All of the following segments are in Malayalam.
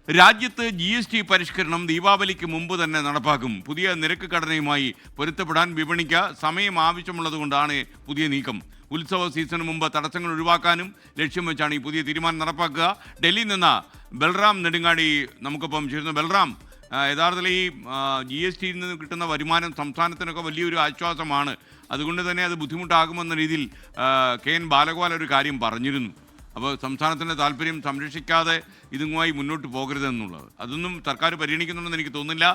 രാജ്യത്ത് GST പരിഷ്കരണം ദീപാവലിക്ക് മുമ്പ് തന്നെ നടപ്പാക്കും. പുതിയ നിരക്ക് ഘടനയുമായി പൊരുത്തപ്പെടാൻ വിപണിക്ക് സമയം ആവശ്യമുള്ളതുകൊണ്ടാണ് പുതിയ നീക്കം. ഉത്സവ സീസണിന് മുമ്പ് തടസ്സങ്ങൾ ഒഴിവാക്കാനും ലക്ഷ്യം വെച്ചാണ് ഈ പുതിയ തീരുമാനം നടപ്പാക്കുക. ഡൽഹിയിൽ നിന്ന് ബൽറാം നെടുങ്ങാടി നമുക്കൊപ്പം ചേരുന്നു. ബൽറാം, യഥാർത്ഥത്തിൽ ഈ GSTയിൽ നിന്ന് കിട്ടുന്ന വരുമാനം സംസ്ഥാനത്തിനൊക്കെ വലിയൊരു ആശ്വാസമാണ്. അതുകൊണ്ട് തന്നെ അത് ബുദ്ധിമുട്ടാകുമെന്ന രീതിയിൽ KN ബാലഗോപാൽ ഒരു കാര്യം പറഞ്ഞിരുന്നു. അപ്പോൾ സംസ്ഥാനത്തിൻ്റെ താല്പര്യം സംരക്ഷിക്കാതെ ഇതുമായി മുന്നോട്ട് പോകരുതെന്നുള്ളത് അതൊന്നും സർക്കാർ പരിഗണിക്കുന്നുണ്ടെന്ന് എനിക്ക് തോന്നുന്നില്ല.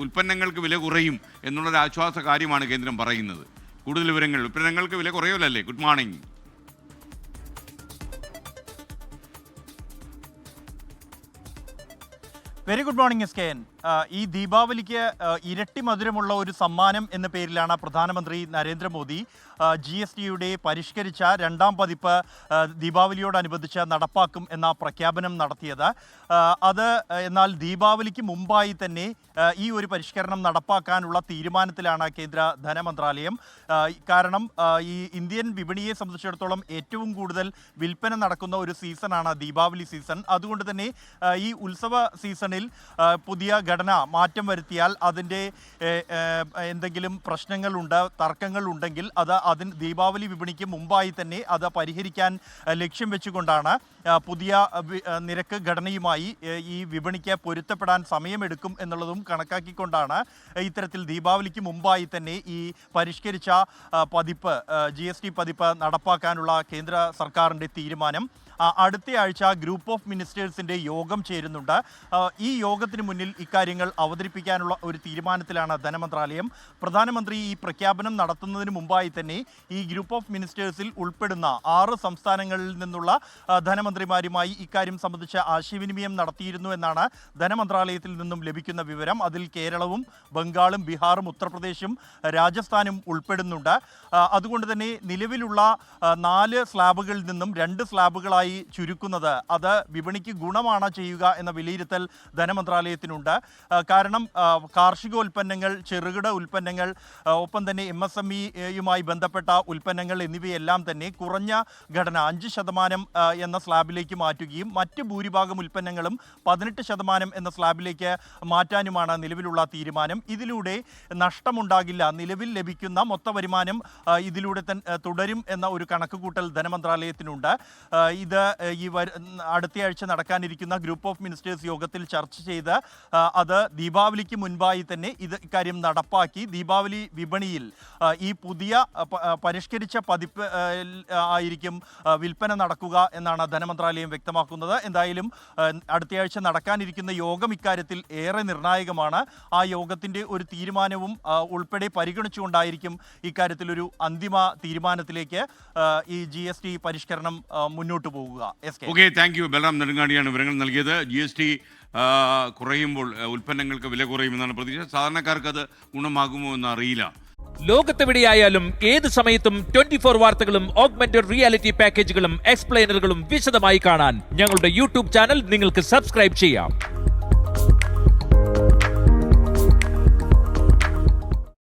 ഉൽപ്പന്നങ്ങൾക്ക് വില കുറയും എന്നുള്ളൊരു ആശ്വാസ കാര്യമാണ് കേന്ദ്രം പറയുന്നത്. കൂടുതൽ വിവരങ്ങൾ, ഉൽപ്പന്നങ്ങൾക്ക് വില കുറയുമല്ലേ? Good morning. Very good morning SKN. ഈ ദീപാവലിക്ക് ഇരട്ടി മധുരമുള്ള ഒരു സമ്മാനം എന്ന പേരിലാണ് പ്രധാനമന്ത്രി നരേന്ദ്രമോദി GSTയുടെ പരിഷ്കരിച്ച രണ്ടാം പതിപ്പ് ദീപാവലിയോടനുബന്ധിച്ച് നടപ്പാക്കും എന്ന പ്രഖ്യാപനം നടത്തിയത്. എന്നാൽ ദീപാവലിക്ക് മുമ്പായി തന്നെ ഈ ഒരു പരിഷ്കരണം നടപ്പാക്കാനുള്ള തീരുമാനത്തിലാണ് കേന്ദ്ര ധനമന്ത്രാലയം. കാരണം ഈ ഇന്ത്യൻ വിപണിയെ സംബന്ധിച്ചിടത്തോളം ഏറ്റവും കൂടുതൽ വിൽപ്പന നടക്കുന്ന ഒരു സീസണാണ് ദീപാവലി സീസൺ. അതുകൊണ്ട് തന്നെ ഈ ഉത്സവ സീസണിൽ പുതിയ ഘടന മാറ്റം വരുത്തിയാൽ അതിൻ്റെ എന്തെങ്കിലും പ്രശ്നങ്ങളുണ്ട്, തർക്കങ്ങളുണ്ടെങ്കിൽ അതിന് ദീപാവലി വിപണിക്ക് മുമ്പായി തന്നെ അത് പരിഹരിക്കാൻ ലക്ഷ്യം വെച്ചുകൊണ്ടാണ് പുതിയ നിരക്ക് ഘടനയുമായി ഈ വിപണിക്ക് പൊരുത്തപ്പെടാൻ സമയമെടുക്കും എന്നുള്ളതും കണക്കാക്കിക്കൊണ്ടാണ് ഇത്തരത്തിൽ ദീപാവലിക്ക് മുമ്പായി തന്നെ ഈ പരിഷ്കരിച്ച പതിപ്പ് GST പതിപ്പ് നടപ്പാക്കാനുള്ള കേന്ദ്ര സർക്കാരിൻ്റെ തീരുമാനം. അടുത്ത ആഴ്ച ഗ്രൂപ്പ് ഓഫ് മിനിസ്റ്റേഴ്സിൻ്റെ യോഗം ചേരുന്നുണ്ട്. ഈ യോഗത്തിന് മുന്നിൽ ഇക്കാര്യങ്ങൾ അവതരിപ്പിക്കാനുള്ള ഒരു തീരുമാനത്തിലാണ് ധനമന്ത്രാലയം. പ്രധാനമന്ത്രി ഈ പ്രഖ്യാപനം നടത്തുന്നതിന് മുമ്പായി തന്നെ ഈ ഗ്രൂപ്പ് ഓഫ് മിനിസ്റ്റേഴ്സിൽ ഉൾപ്പെടുന്ന 6 സംസ്ഥാനങ്ങളിൽ നിന്നുള്ള ധനമന്ത്രിമാരുമായി ഇക്കാര്യം സംബന്ധിച്ച് ആശയവിനിമയം നടത്തിയിരുന്നു എന്നാണ് ധനമന്ത്രാലയത്തിൽ നിന്നും ലഭിക്കുന്ന വിവരം. അതിൽ കേരളവും ബംഗാളും ബീഹാറും ഉത്തർപ്രദേശും രാജസ്ഥാനും ഉൾപ്പെടുന്നുണ്ട്. അതുകൊണ്ട് തന്നെ നിലവിലുള്ള 4 സ്ലാബുകളിൽ നിന്നും 2 സ്ലാബുകളായി ചുരുക്കുന്നത് അത് വിപണിക്ക് ഗുണമാണ് ചെയ്യുക എന്ന വിലയിരുത്തൽ ധനമന്ത്രാലയത്തിനുണ്ട്. കാരണം കാർഷികോൽപ്പന്നങ്ങൾ, ചെറുകിട ഉൽപ്പന്നങ്ങൾ, ഒപ്പം തന്നെ MSMEയുമായി ബന്ധപ്പെട്ട ഉൽപ്പന്നങ്ങൾ എന്നിവയെല്ലാം തന്നെ കുറഞ്ഞ ഘടന 5% എന്ന സ്ലാബിലേക്ക് മാറ്റുകയും മറ്റ് ഭൂരിഭാഗം ഉൽപ്പന്നങ്ങളും 18% എന്ന സ്ലാബിലേക്ക് മാറ്റാനുമാണ് നിലവിലുള്ള തീരുമാനം. ഇതിലൂടെ നഷ്ടമുണ്ടാകില്ല, നിലവിൽ ലഭിക്കുന്ന മൊത്ത വരുമാനം ഇതിലൂടെ തുടരും എന്ന ഒരു കണക്കുകൂട്ടൽ ധനമന്ത്രാലയത്തിനുണ്ട്. ഇത് ഈ അടുത്തയാഴ്ച നടക്കാനിരിക്കുന്ന ഗ്രൂപ്പ് ഓഫ് മിനിസ്റ്റേഴ്സ് യോഗത്തിൽ ചർച്ച ചെയ്ത് അത് ദീപാവലിക്ക് മുൻപായി തന്നെ ഇക്കാര്യം നടപ്പാക്കി ദീപാവലി വിപണിയിൽ ഈ പുതിയ പരിഷ്കരിച്ച പതിപ്പ് ആയിരിക്കും വിൽപ്പന നടക്കുക എന്നാണ് ധനമന്ത്രാലയം വ്യക്തമാക്കുന്നത്. എന്തായാലും അടുത്തയാഴ്ച നടക്കാനിരിക്കുന്ന യോഗം ഇക്കാര്യത്തിൽ ഏറെ നിർണായകമാണ്. ആ യോഗത്തിൻ്റെ ഒരു തീരുമാനവും ഉൾപ്പെടെ പരിഗണിച്ചുകൊണ്ടായിരിക്കും ഇക്കാര്യത്തിൽ ഒരു അന്തിമ തീരുമാനത്തിലേക്ക് ഈ GST പരിഷ്കരണം മുന്നോട്ട് പോകുക. Okay, thank you. ബൽറാം നെടുങ്ങാടിയാണ് വിവരങ്ങൾ നൽകിയത്. GST കുറയുമ്പോൾ ഉൽപ്പന്നങ്ങൾക്ക് വില കുറയുമെന്നാണ് പ്രതീക്ഷ. സാധാരണക്കാർക്ക് അത് ഗുണമാകുമോ എന്ന് അറിയില്ല. ലോകത്തെവിടെയായാലും ഏത് സമയത്തും 24 വാർത്തകളും ഓഗ്മെന്റഡ് റിയാലിറ്റി പാക്കേജുകളും എക്സ്പ്ലെയിനറുകളും വിശദമായി കാണാൻ ഞങ്ങളുടെ YouTube ചാനൽ നിങ്ങൾക്ക് സബ്സ്ക്രൈബ് ചെയ്യാം.